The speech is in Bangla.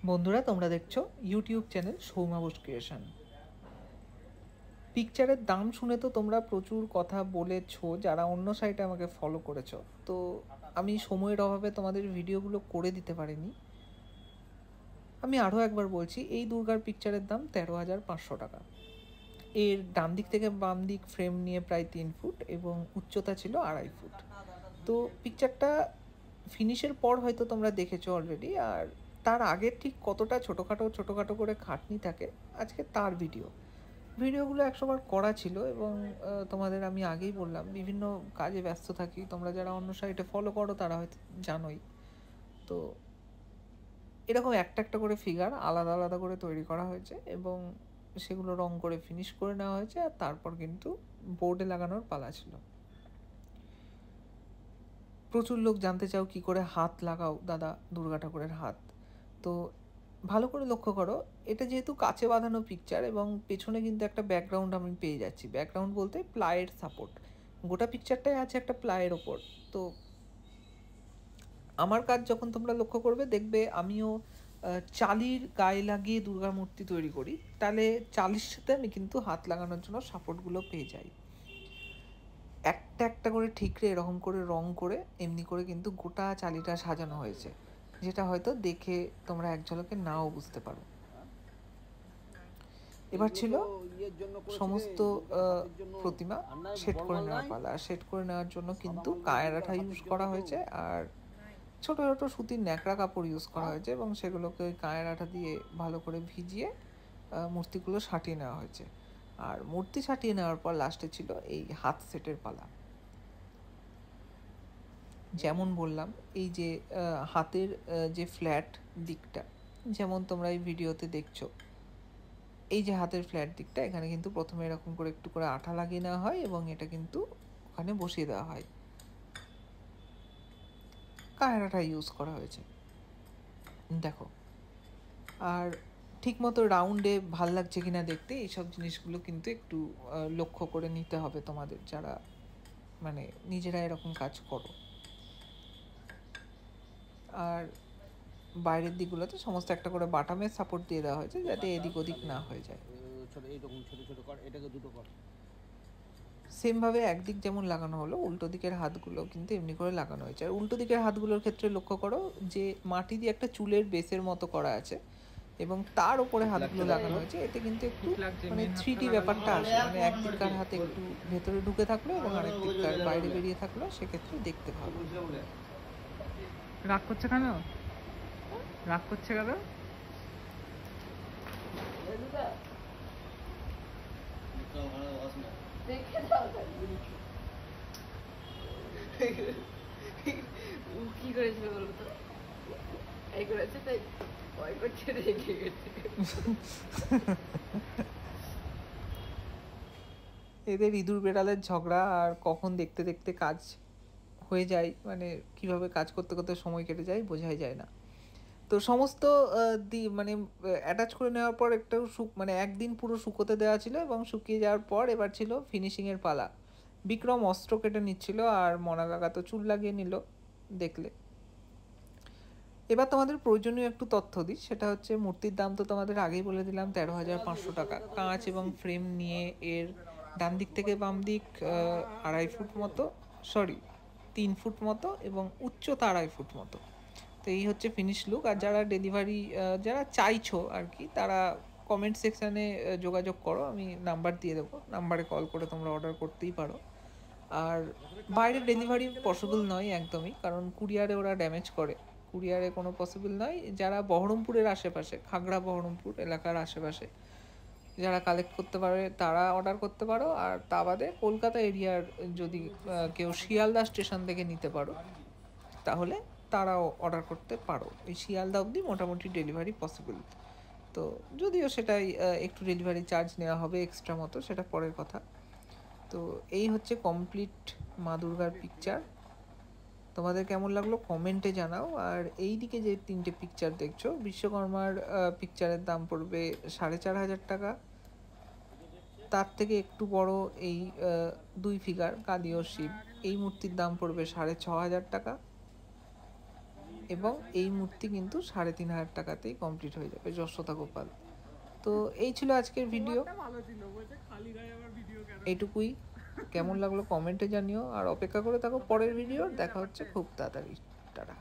বন্ধুরা, তোমরা দেখছো YouTube channel Soumya Bose creation. পিকচারের দাম শুনে তো তোমরা প্রচুর কথা বলেছো যারা অন্য সাইটে আমাকে ফলো করেছো। তো আমি সময়ের অভাবে তোমাদের ভিডিওগুলো করে দিতে পারিনি। আমি আরও একবার বলছি, এই দুর্গার পিকচারের দাম 13,500 টাকা। এর ডান দিক থেকে বাম দিক ফ্রেম নিয়ে প্রায় 3 ফুট এবং উচ্চতা ছিল 2.5 ফুট। তো পিকচারটা ফিনিশের পর হয়তো তোমরা দেখেছো অলরেডি, আর তার আগের ঠিক কতটা ছোটোখাটো করে খাটনি থাকে আজকে তার ভিডিওগুলো একশোবার করা ছিল। এবং তোমাদের আমি আগেই বললাম, বিভিন্ন কাজে ব্যস্ত থাকি। তোমরা যারা অন্য সাইটে ফলো করো তারা হয়তো জানোই। তো এরকম একটা করে ফিগার আলাদা আলাদা করে তৈরি করা হয়েছে এবং সেগুলো রং করে ফিনিশ করে নেওয়া হয়েছে। আর তারপর কিন্তু বোর্ডে লাগানোর পালা ছিল। প্রচুর লোক জানতে চাও কি করে হাত লাগাও দাদা দুর্গা ঠাকুরের হাত। তো ভালো করে লক্ষ্য করো, এটা যেহেতু কাছে বাঁধানো পিকচার এবং পেছনে কিন্তু একটা ব্যাকগ্রাউন্ড আমি পেয়ে যাচ্ছি। ব্যাকগ্রাউন্ড বলতে প্লাইয়ের সাপোর্ট, গোটা পিকচারটাই আছে একটা প্লাইয়ের ওপর। তো আমার কাজ যখন তোমরা লক্ষ্য করবে দেখবে আমিও চালির গায়ে লাগিয়ে দুর্গা মূর্তি তৈরি করি, তাহলে চালির সাথে আমি কিন্তু হাত লাগানোর জন্য সাপোর্টগুলো পেয়ে যাই। একটা করে ঠিকরে এরকম করে রং করে এমনি করে কিন্তু গোটা চালিটা সাজানো হয়েছে, যেটা হয়তো দেখে তোমরা এক ঝলকে নাও বুঝতে পারো। এবার ছিল সমস্ত প্রতিমা সেট করে নেওয়ার পালা। সেট করে নেওয়ার জন্য কিন্তু কায়রাঠা ইউজ করা হয়েছে আর ছোটো ছোটো সুতির ন্যাকড়া কাপড় ইউজ করা হয়েছে এবং সেগুলোকে ওই কায়রাঠা দিয়ে ভালো করে ভিজিয়ে মূর্তিগুলো সাটিয়ে নেওয়া হয়েছে। আর মূর্তি সাটিয়ে নেওয়ার পর লাস্টে ছিল এই হাত সেটের পালা। যেমন বললাম, এই যে হাতের যে ফ্ল্যাট দিকটা, যেমন তোমরা এই ভিডিওতে দেখছো, এই যে হাতের ফ্ল্যাট দিকটা, এখানে কিন্তু প্রথমে এরকম করে একটু করে আঠা লাগিয়ে নেওয়া হয় এবং এটা কিন্তু ওখানে বসিয়ে দেওয়া হয়। কায়রাটা ইউজ করা হয়েছে দেখো। আর ঠিক মতো রাউন্ডে ভাল লাগছে কিনা দেখতে, এইসব জিনিসগুলো কিন্তু একটু লক্ষ্য করে নিতে হবে তোমাদের, যারা মানে নিজেরা এরকম কাজ করো। আর বাইরের দিকগুলোতে সমস্ত একটা করে বাটামের সাপোর্ট দিয়ে দেওয়া হয়েছে যাতে এদিক ওদিক না হয়ে যায়। সেমভাবে একদিক যেমন লাগানো হলো, উল্টো দিকের হাতগুলো কিন্তু এমনি করে লাগানো হয়েছে। আর উল্টো দিকের হাতগুলোর ক্ষেত্রে লক্ষ্য করো যে মাটি দিয়ে একটা চুলের বেসের মতো করা আছে এবং তার উপরে হাতগুলো লাগানো হয়েছে। এতে কিন্তু একটু মানে 3D ব্যাপারটা আসে, মানে একদিককার হাত একটু ভেতরে ঢুকে থাকলো এবং আরেক দিককার বাইরে বেরিয়ে থাকলো, সেক্ষেত্রে দেখতে ভালো। রাগ করছে কেন? রাগ করছে কেন? কি করেছিল বলতো? এই করেছে তাই ভয় করছে, রেগে গেছে। এদের ইঁদুর বেড়ালের ঝগড়া আর কখন দেখতে দেখতে কাজ হয়ে যায়, মানে কিভাবে কাজ করতে করতে সময় কেটে যায় বোঝাই যায় না। তো সমস্ত মানে অ্যাটাচ করে নেওয়ার পর একটু মানে একদিন পুরো শুকোতে দেওয়া ছিল এবং শুকিয়ে যাওয়ার পর এবার ছিল ফিনিশিংয়ের পালা। বিক্রম অস্ত্র কেটে নিচ্ছিল আর মনা কাকা তো চুল লাগিয়ে নিল দেখলে। এবার তোমাদের প্রয়োজনীয় একটু তথ্য দিই, সেটা হচ্ছে মূর্তির দাম তো তোমাদের আগেই বলে দিলাম 13,500 টাকা। কাঁচ এবং ফ্রেম নিয়ে এর ডান দিক থেকে বাম দিক 2.5 ফুট মতো, 3 ফুট মতো এবং উচ্চতা 2.5 ফুট মতো। তো এই হচ্ছে ফিনিশ লুক। আর যারা ডেলিভারি যারা চাইছো আর কি, তারা কমেন্ট সেকশানে যোগাযোগ করো, আমি নাম্বার দিয়ে দেবো, নাম্বারে কল করে তোমরা অর্ডার করতেই পারো। আর বাইরে ডেলিভারি পসিবল নয় একদমই, কারণ কুরিয়ারে ওরা ড্যামেজ করে, কুরিয়ারে কোনো পসিবল নয়। যারা বহরমপুরের আশেপাশে, খাগড়া বহরমপুর এলাকার আশেপাশে যারা কালেক্ট করতে পারে তারা অর্ডার করতে পারো। আর তা বাদে কলকাতা এরিয়ার যদি কেউ শিয়ালদা স্টেশন থেকে নিতে পারো তাহলে তারাও অর্ডার করতে পারো। এই শিয়ালদা অবধি মোটামুটি ডেলিভারি পসিবল। তো যদিও সেটাই একটু ডেলিভারি চার্জ নেওয়া হবে এক্সট্রা মতো, সেটা পরের কথা। তো এই হচ্ছে কমপ্লিট মা দুর্গার পিকচার। তোমাদের কেমন লাগলো কমেন্টে জানাও। আর এই দিকে যে 3টে পিকচার দেখছো, বিশ্বকর্মার পিকচারের দাম পড়বে 4,500 টাকা। তার থেকে একটু বড় এই 2 ফিগার কালী ও শিব, এই মূর্তির দাম পড়বে 6,500 টাকা। এবং এই মূর্তি কিন্তু 3,500 টাকাতেই কমপ্লিট হয়ে যাবে, যশোদা গোপাল। তো এই ছিল আজকের ভিডিও, এইটুকুই। কেমন লাগলো কমেন্টে জানিও, আর অপেক্ষা করে থাকো পরের ভিডিও। দেখা হচ্ছে খুব তাড়াতাড়ি। টাটা।